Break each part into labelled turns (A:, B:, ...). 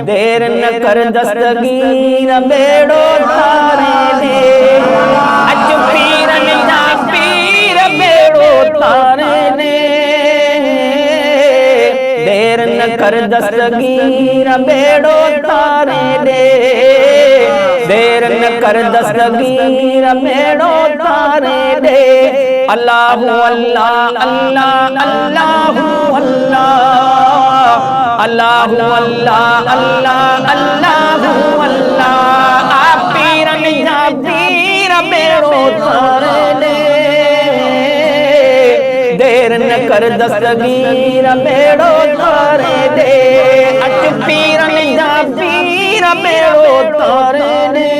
A: देर न कर दस्तगीर बेड़ो तारे दे। अच पीरन जा पीर बेड़ो तारे दे। देर न कर दस्तगीर बेड़ो तारे दे। देर न कर दस्तगीर बेड़ो तारे दे। अल्लाहु अल्लाह अल्लाह अल्लाहु अल्लाह अल्लाहु अल्लाह अल्लाह अल्लाहु अल्लाह। आप पीरन जा पीर बेड़ो तारे दे। देर न कर दस्तगीर बेड़ो तारे दे। अच पीरन जा पीर बेड़ो तारे दे।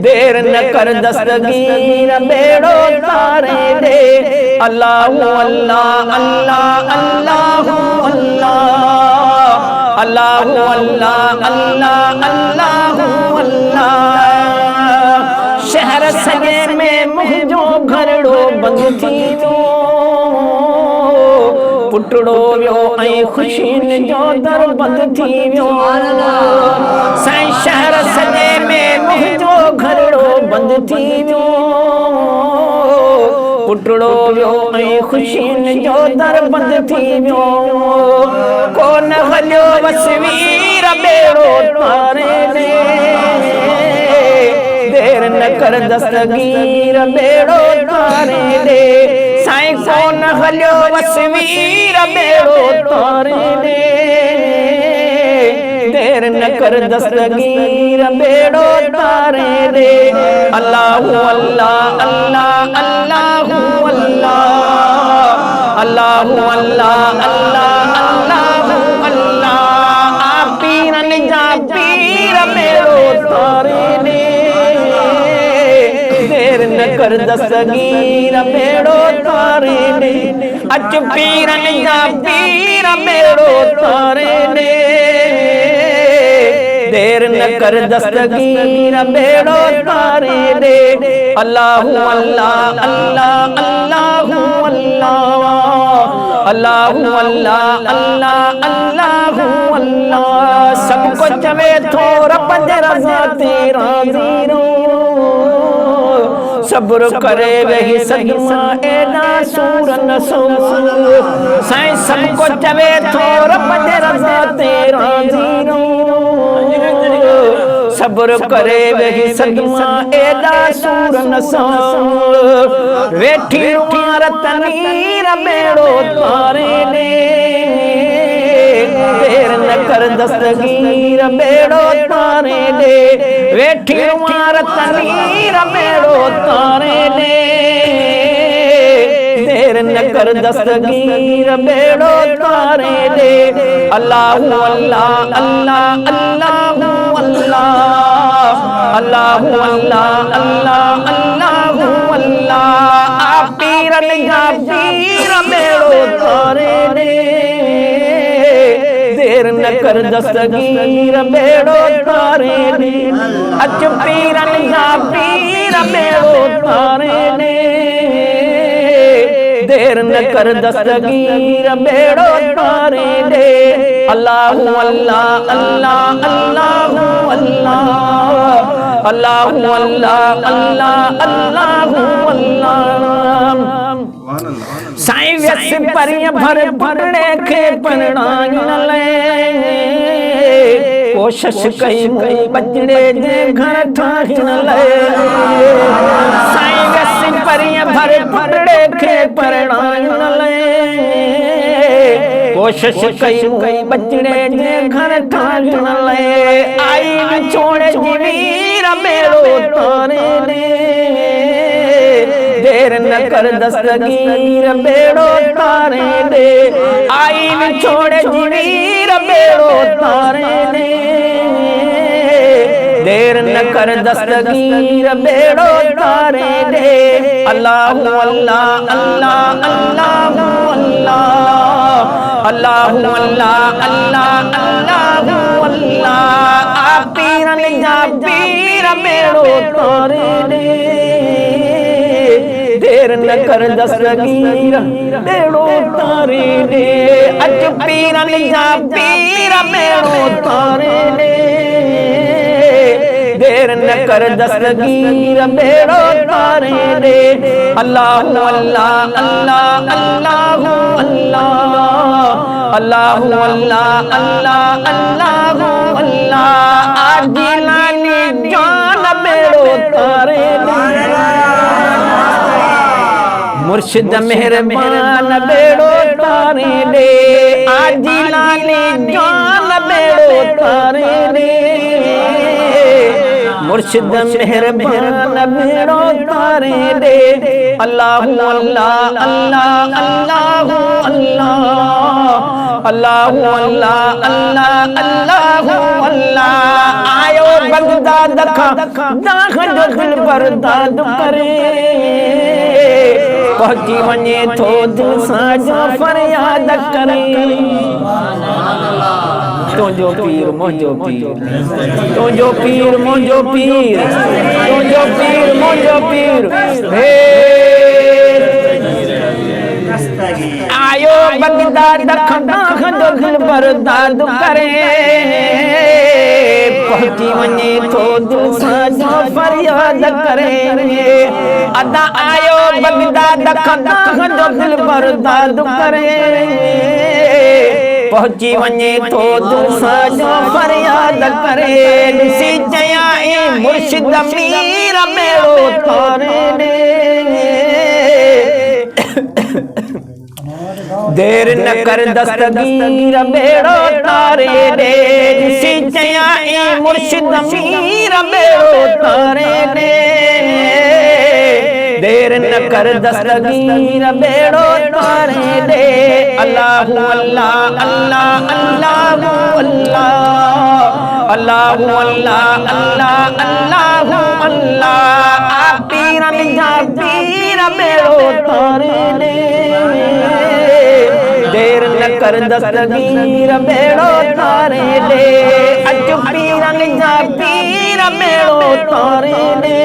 A: देर न कर दस्तगीर बेड़ो तारे दे। अल्लाहु अल्लाह अल्लाह अल्लाहु अल्लाह अल्लाहु अल्लाह अल्लाह अल्लाहु अल्लाह। शहर सजे में मुंहिंजो घरड़ो बंदि थी वियो। पुटड़ो वियो ऐं ख़ुशियुनि जो दर बंदि थी वियो। साईं शहर सजे में मुंहिंजो घरड़ो बंदि थी वियो। पुटड़ो वियो ऐं ख़ुशियुनि जो दर बंदि थी वियो। कोन हलियो वसवीर बेड़ो तारे दे। देर न कर दस्तगीर बेड़ो तारे दे। साईं कोन हलियो वसवीर बेड़ो तारे दे। देर न कर दस्तगीर बेड़ो तारे दे। अल्लाहु अल्लाह अल्लाह अल्लाहु अल्लाह अल्लाहु अल्लाह अल्लाह अल्लाहु अल्लाह। आप पीरन जा पीर बेड़ो तारे दे। देर न कर दस्तगीर बेड़ो तारे दे। अच पीरन जा पीर बेड़ो तारे दे। देर न कर दस्तगीर बेड़ो तारे दे। अल्लाहु अल्लाह अल्लाह अल्लाहु अल्लाह अल्लाहु अल्लाह अल्लाह अल्लाहु अल्लाह। सबको चवे थो रब जे रज़ा ते राज़ी रहो। सब्र करे वही सदमा एना सूर न सो। साईं सबको चवे थो रब जे रज़ा ते राज़ी रहो। सब्र करे वही सदमा एदा सूर न सो। वेठी रुआर तनीर बेड़ो तारे दे। देर न कर दस्तगीर बेड़ो तारे दे। वेठी रुआर तनीर बेड़ो तारे दे। देर न कर दस्तगीर बेड़ो तारे दे। अल्लाहु अल्लाह अल्लाह अल्लाहु अल्लाह अल्लाहु अल्लाह अल्लाह अल्लाहु अल्लाह। आप पीरन जा पीर बेड़ो तारे दे। देर न कर दस्तगीर बेड़ो तारे दे। अच पीरन जा पीर बेड़ो तारे दे। देर न कर दस्तगीर बेड़ो तारे दे। अल्लाहु अल्लाह अल्लाह अल्लाहु अल्लाह अल्लाहु अल्लाह अल्लाह अल्लाहु अल्लाह। साईं व्यस परिय भर भरणे खे परणाई न ले। कोशिश कई मूं बचड़े जे घर ठाही न ले। साईं व्यस परिय भर भरणे खे परणाई न ले। कोशिश कई मूं बचड़े जे घर ठाही न ले। आई विछोड़े जीवीर बेड़ो तारे दे। देर न कर दस्तगीर बेड़ो तारे दे। आई विछोड़े जीवीर बेड़ो तारे दे। देर न कर दस्तगीर बेड़ो तारे दे। अल्लाहु अल्लाह अल्लाह अल्लाहु अल्लाह अल्लाहु अल्लाह अल्लाह अल्लाहु अल्लाह। आप पीरन जा पीर बेड़ो तारे दे। देर न कर दस्तगीर बेड़ो तारे दे अच पीरन जा पीर बेड़ो तारे दे देर न कर दस्तगीर बेड़ो तारे दे अल्लाह अल्लाह अल्लाह अल्लाह अल्लाह अल्लाह अल्लाह अल्लाह अल्लाह अल्लाह आदिलानी जान बेड़ो तारे मुर्शिद मेहरबान बेड़ो तारे दे आदिलानी जान बेड़ो तारे दे मुर्शिद मेहरबान बेड़ो तारे दे अल्लाह अल्लाह अल्लाह अल्लाह अल्लाह अल्लाह अल्लाह अल्लाह अल्लाह अल्लाह आयो बगदाद खा दाख जो दिल पर दाद करे पहुंची वञे थो दिल सां जो फरियाद करे तुझो पीर मुझो पीर तुझो पीर मुझो पीर तुझो पीर मुझो पीर आयो बगदाद खंदा खंदो दिल पर दाद करे पहुंची वञे थो दिल सां जो फरियाद करे अदा आयो बगदाद खंदा खंदो दिल पर दाद करे पहुंची वञे थो दिल सां जो फरियाद करे ॾिसी चया मुर्शिद मीर बेड़ो तारे दे देर न कर दस्तगीर बेड़ो तारे दे ॾिसी चया मुर्शिद मीर बेड़ो तारे दे देर न कर दस्तगीर बेड़ो तारे दे अल्लाह अल्लाह अल्लाह अल्लाह अल्लाह अल्लाह अल्लाह अल्लाह अल्लाह अल्लाह पीरन जा पीर बेड़ो तारे दे देर न कर दस्तगीर बेड़ो तारे दे अच पीरन जा पीर बेड़ो तारे दे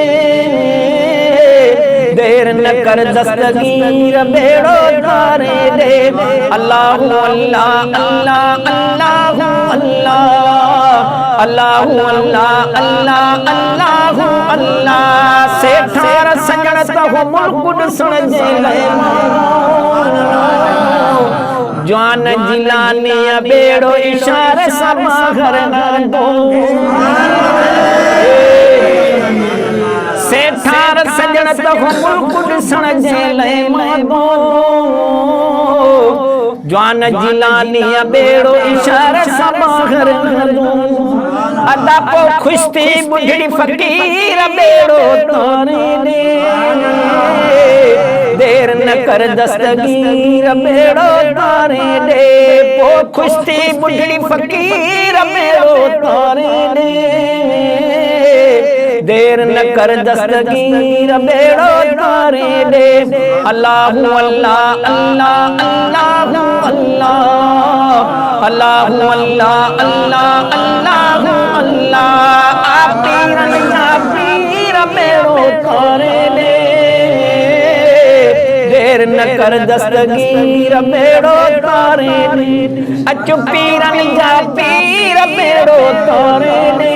A: देर न कर दस्तगीर बेड़ो तारे दे अल्लाह अल्लाह अल्लाह अल्लाह अल्लाह अल्लाह अल्लाह अल्लाह अल्लाह अल्लाह से ठार सजण तो मुल्क ॾिसण जे लाइ जान जिलानी बेड़ो इशारे सब घर दो से ठार सजण तो मुल्क ॾिसण जे लाइ मांगो जान जिलानी बेड़ो इशारे सब घर दो अदा पो खुश थी बुढ़ड़ी फकीर बेड़ो तारे दे देर न कर दस्तगीर बेड़ो तारे दे पो खुश थी बुढ़ड़ी फकीर बेड़ो तारे दे देर न कर दस्तगीर बेड़ो तारे दे अल्लाह अल्लाह अल्लाह अल्लाह अल्लाह अल्लाह अल्लाह अल्लाह अल्लाह अल्लाह पीरन जा पीर बेड़ो तारे दे देर न कर दस्तगीर बेड़ो तारे दे अच पीरन जा पीर बेड़ो तारे दे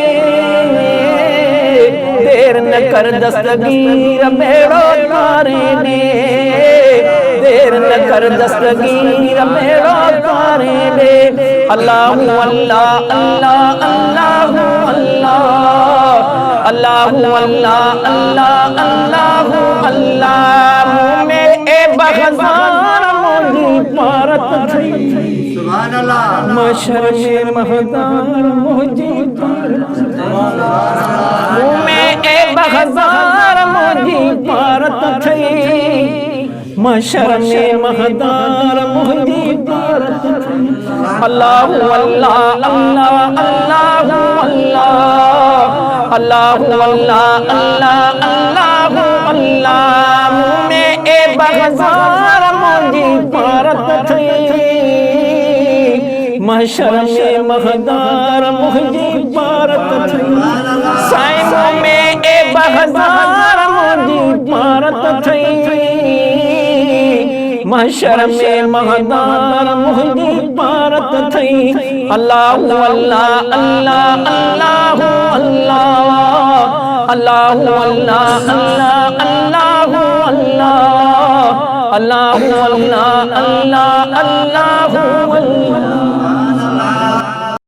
A: देर न कर दस्तगीर बेड़ो तारे दे देर न कर दस्तगीर बेड़ो तारे दे अल्लाह अल्लाह अल्लाह अल्लाह अल्लाह अल्लाह अल्लाह अल्लाह अल्लाह मुँह में ए बग़ज़ार मोदी पारत थी सुभान अल्लाह मशर में महदार मोदी मुँह में ए बग़ज़ार मोदी पारत थी मशर में महदार मोदी पारत थी अल्लाह अल्लाह अल्लाह अल्लाह अल्लाह अल्लाह अल्लाह अल्लाह अल्लाह मुँह में ए बग़ज़ार मोदी पारत थी महशर में महदार मोदी पारत थी साईं मुँह में ए बग़ज़ार मोदी पारत थी महशर में महदार मुहदी पारत थई अल्लाह अल्लाह अल्लाह अल्लाह अल्लाह अल्लाह अल्लाह अल्लाह अल्लाह अल्लाह अल्लाह अल्लाह अल्लाह